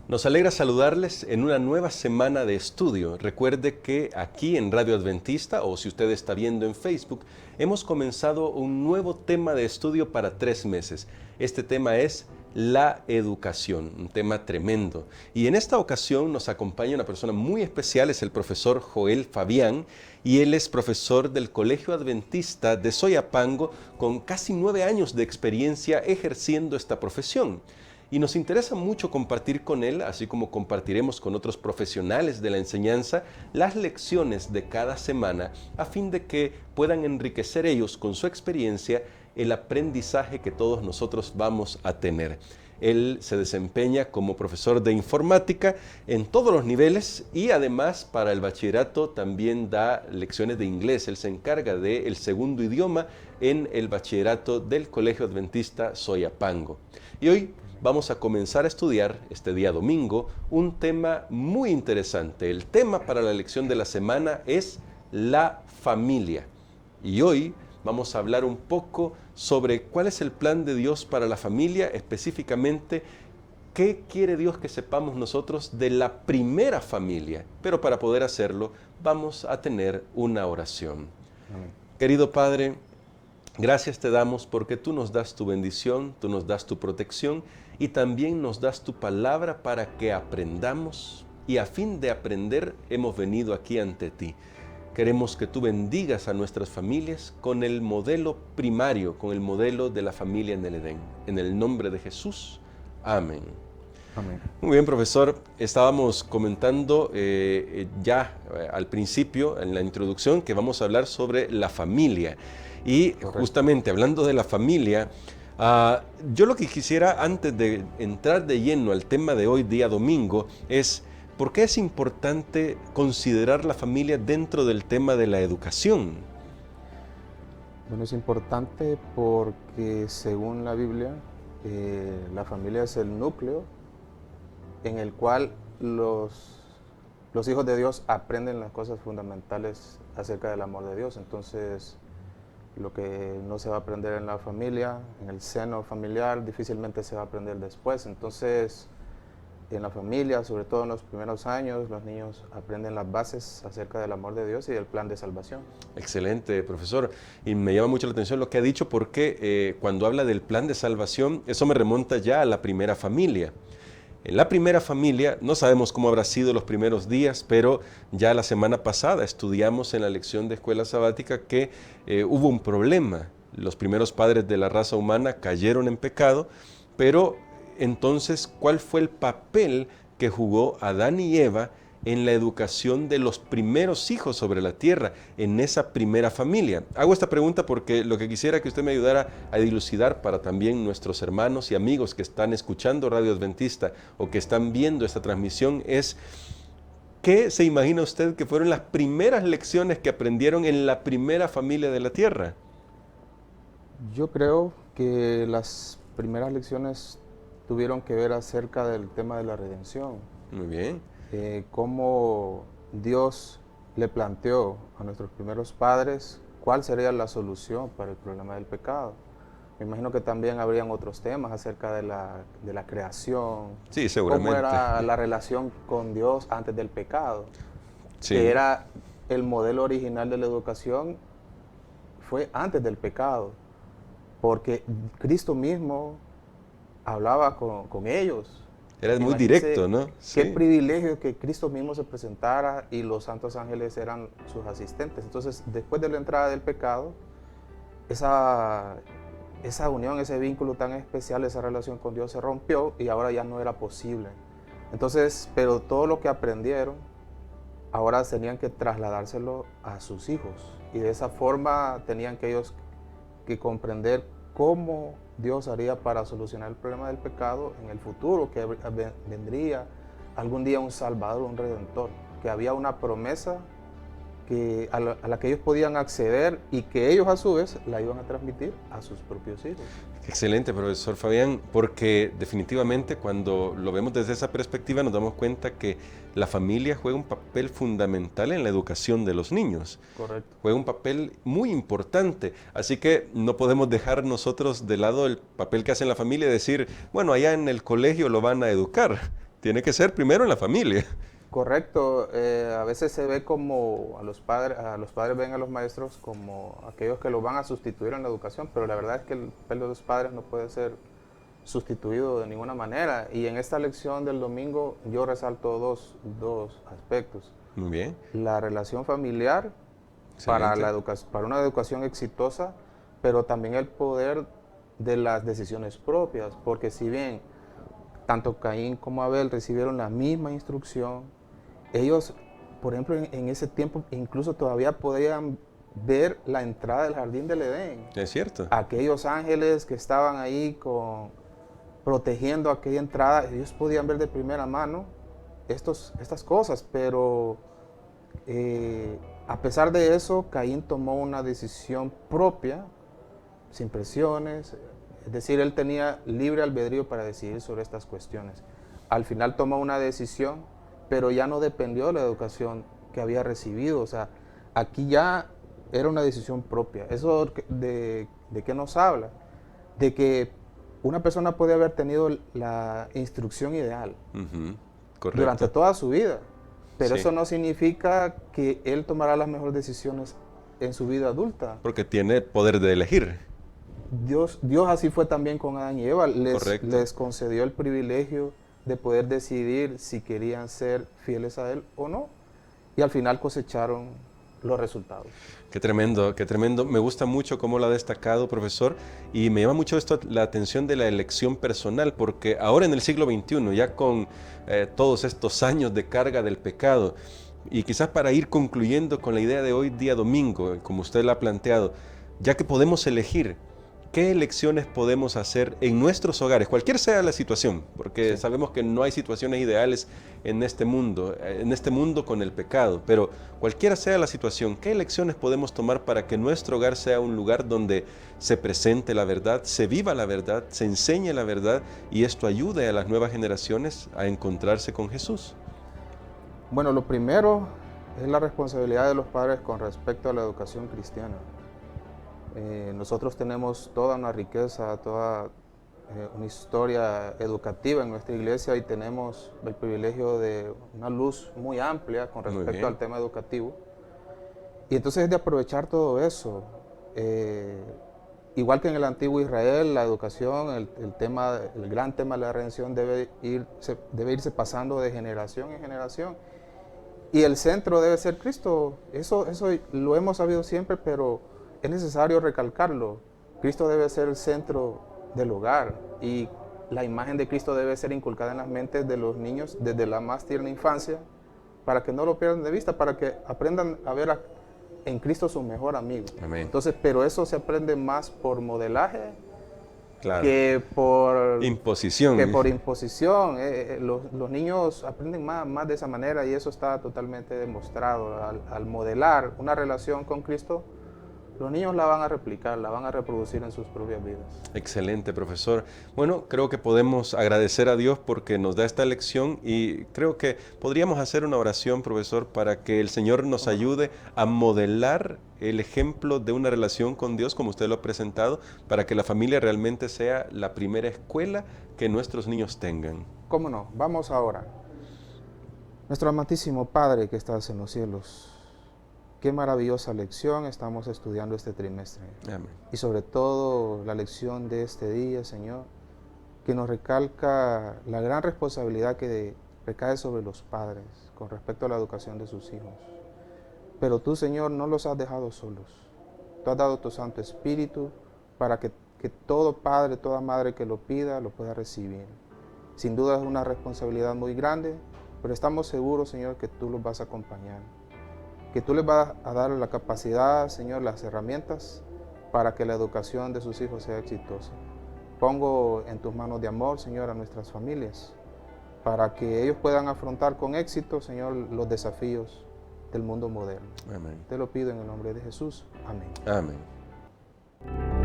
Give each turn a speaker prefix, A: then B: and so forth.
A: Nos alegra saludarles en una nueva semana de estudio. Recuerde que aquí en Radio Adventista, o si usted está viendo en Facebook, hemos comenzado un nuevo tema de estudio para 3 meses. Este tema es la educación, un tema tremendo. Y en esta ocasión nos acompaña una persona muy especial, es el profesor Joel Fabián, y él es profesor del Colegio Adventista de Soyapango, con casi 9 años de experiencia ejerciendo esta profesión. Y nos interesa mucho compartir con él, así como compartiremos con otros profesionales de la enseñanza, las lecciones de cada semana, a fin de que puedan enriquecer ellos con su experiencia el aprendizaje que todos nosotros vamos a tener. Él se desempeña como profesor de informática en todos los niveles y además para el bachillerato también da lecciones de inglés. Él se encarga del segundo idioma en el bachillerato del Colegio Adventista Soyapango. Y hoy vamos a comenzar a estudiar, este día domingo, un tema muy interesante. El tema para la lección de la semana es la familia. Y hoy vamos a hablar un poco sobre cuál es el plan de Dios para la familia, específicamente qué quiere Dios que sepamos nosotros de la primera familia. Pero para poder hacerlo, vamos a tener una oración. Amén. Querido Padre, gracias te damos porque tú nos das tu bendición, tú nos das tu protección y también nos das tu palabra para que aprendamos, y a fin de aprender hemos venido aquí ante ti. Queremos que tú bendigas a nuestras familias con el modelo primario, con el modelo de la familia en el Edén. En el nombre de Jesús. Amén. Amén. Muy bien, profesor. Estábamos comentando al principio, en la introducción, que vamos a hablar sobre la familia. Y correcto, justamente hablando de la familia, yo lo que quisiera, antes de entrar de lleno al tema de hoy, día domingo, es ¿por qué es importante considerar la familia dentro del tema de la educación?
B: Bueno, es importante porque según la Biblia, la familia es el núcleo en el cual los hijos de Dios aprenden las cosas fundamentales acerca del amor de Dios. Entonces, lo que no se va a aprender en la familia, en el seno familiar, difícilmente se va a aprender después. Entonces, en la familia, sobre todo en los primeros años, los niños aprenden las bases acerca del amor de Dios y del plan de salvación.
A: Excelente, profesor. Y me llama mucho la atención lo que ha dicho porque cuando habla del plan de salvación, eso me remonta ya a la primera familia. En la primera familia, no sabemos cómo habrá sido los primeros días, pero ya la semana pasada estudiamos en la lección de escuela sabática que hubo un problema. Los primeros padres de la raza humana cayeron en pecado, pero entonces, ¿cuál fue el papel que jugó Adán y Eva en la educación de los primeros hijos sobre la tierra, en esa primera familia? Hago esta pregunta porque lo que quisiera que usted me ayudara a dilucidar para también nuestros hermanos y amigos que están escuchando Radio Adventista o que están viendo esta transmisión es, ¿qué se imagina usted que fueron las primeras lecciones que aprendieron en la primera familia de la tierra?
B: Yo creo que las primeras lecciones tuvieron que ver acerca del tema de la redención.
A: Muy bien.
B: Cómo Dios le planteó a nuestros primeros padres cuál sería la solución para el problema del pecado. Me imagino que también habrían otros temas acerca de la creación.
A: Sí, seguramente.
B: Cómo era la relación con Dios antes del pecado.
A: Sí.
B: Que era el modelo original de la educación, fue antes del pecado. Porque Cristo mismo hablaba con ellos.
A: Era muy directo, ¿no?
B: Sí. Qué privilegio que Cristo mismo se presentara y los santos ángeles eran sus asistentes. Entonces, después de la entrada del pecado, esa unión, ese vínculo tan especial, esa relación con Dios se rompió y ahora ya no era posible. Entonces, pero todo lo que aprendieron, ahora tenían que trasladárselo a sus hijos. Y de esa forma tenían que ellos que comprender cómo Dios haría para solucionar el problema del pecado en el futuro, que vendría algún día un Salvador, un Redentor, que había una promesa a la que ellos podían acceder y que ellos a su vez la iban a transmitir a sus propios hijos.
A: Excelente, profesor Fabián, porque definitivamente cuando lo vemos desde esa perspectiva nos damos cuenta que la familia juega un papel fundamental en la educación de los niños.
B: Correcto.
A: Juega un papel muy importante, así que no podemos dejar nosotros de lado el papel que hace la familia y decir, bueno, allá en el colegio lo van a educar. Tiene que ser primero en la familia.
B: Correcto, a veces se ve como a los padres ven a los maestros como aquellos que los van a sustituir en la educación, pero la verdad es que el papel de los padres no puede ser sustituido de ninguna manera. Y en esta lección del domingo yo resalto dos aspectos.
A: Muy bien.
B: La relación familiar para, para una educación exitosa, pero también el poder de las decisiones propias, porque si bien tanto Caín como Abel recibieron la misma instrucción, ellos, por ejemplo, en ese tiempo incluso todavía podían ver la entrada del jardín del Edén.
A: Es cierto.
B: Aquellos ángeles que estaban ahí protegiendo aquella entrada, ellos podían ver de primera mano estas cosas, pero a pesar de eso, Caín tomó una decisión propia, sin presiones, es decir, él tenía libre albedrío para decidir sobre estas cuestiones. Al final tomó una decisión, pero ya no dependió de la educación que había recibido, o sea, aquí ya era una decisión propia. ¿Eso de qué nos habla? De que una persona puede haber tenido la instrucción ideal durante toda su vida, pero eso no significa que él tomará las mejores decisiones en su vida adulta.
A: Porque tiene poder de elegir.
B: Dios así fue también con Adán y Eva, les concedió el privilegio de poder decidir si querían ser fieles a Él o no, y al final cosecharon los resultados.
A: Qué tremendo, qué tremendo. Me gusta mucho cómo lo ha destacado, profesor, y me llama mucho esto la atención de la elección personal, porque ahora en el siglo XXI, ya con todos estos años de carga del pecado, y quizás para ir concluyendo con la idea de hoy día domingo, como usted la ha planteado, ya que podemos elegir, ¿qué elecciones podemos hacer en nuestros hogares, cualquier sea la situación? Porque sabemos que no hay situaciones ideales en este mundo con el pecado, pero cualquiera sea la situación, ¿qué elecciones podemos tomar para que nuestro hogar sea un lugar donde se presente la verdad, se viva la verdad, se enseñe la verdad y esto ayude a las nuevas generaciones a encontrarse con Jesús?
B: Bueno, lo primero es la responsabilidad de los padres con respecto a la educación cristiana. Nosotros tenemos toda una riqueza, toda una historia educativa en nuestra iglesia y tenemos el privilegio de una luz muy amplia con respecto al tema educativo. Y entonces es de aprovechar todo eso. Igual que en el antiguo Israel, la educación, el gran tema de la redención debe irse pasando de generación en generación. Y el centro debe ser Cristo. Eso lo hemos sabido siempre, pero es necesario recalcarlo. Cristo debe ser el centro del hogar y la imagen de Cristo debe ser inculcada en las mentes de los niños desde la más tierna infancia para que no lo pierdan de vista, para que aprendan a ver en Cristo su mejor amigo.
A: Amén.
B: Entonces, pero eso se aprende más por modelaje
A: que por imposición.
B: Los niños aprenden más de esa manera y eso está totalmente demostrado. Al modelar una relación con Cristo, los niños la van a replicar, la van a reproducir en sus propias vidas.
A: Excelente, profesor. Bueno, creo que podemos agradecer a Dios porque nos da esta lección y creo que podríamos hacer una oración, profesor, para que el Señor nos ayude a modelar el ejemplo de una relación con Dios, como usted lo ha presentado, para que la familia realmente sea la primera escuela que nuestros niños tengan.
B: ¿Cómo no? Vamos ahora. Nuestro amantísimo Padre que estás en los cielos, qué maravillosa lección estamos estudiando este trimestre.
A: Amén.
B: Y sobre todo la lección de este día, Señor, que nos recalca la gran responsabilidad que recae sobre los padres con respecto a la educación de sus hijos. Pero tú, Señor, no los has dejado solos. Tú has dado tu Santo Espíritu para que todo padre, toda madre que lo pida, lo pueda recibir. Sin duda es una responsabilidad muy grande, pero estamos seguros, Señor, que tú los vas a acompañar. Que tú les vas a dar la capacidad, Señor, las herramientas para que la educación de sus hijos sea exitosa. Pongo en tus manos de amor, Señor, a nuestras familias, para que ellos puedan afrontar con éxito, Señor, los desafíos del mundo moderno.
A: Amén.
B: Te lo pido en el nombre de Jesús. Amén.
A: Amén.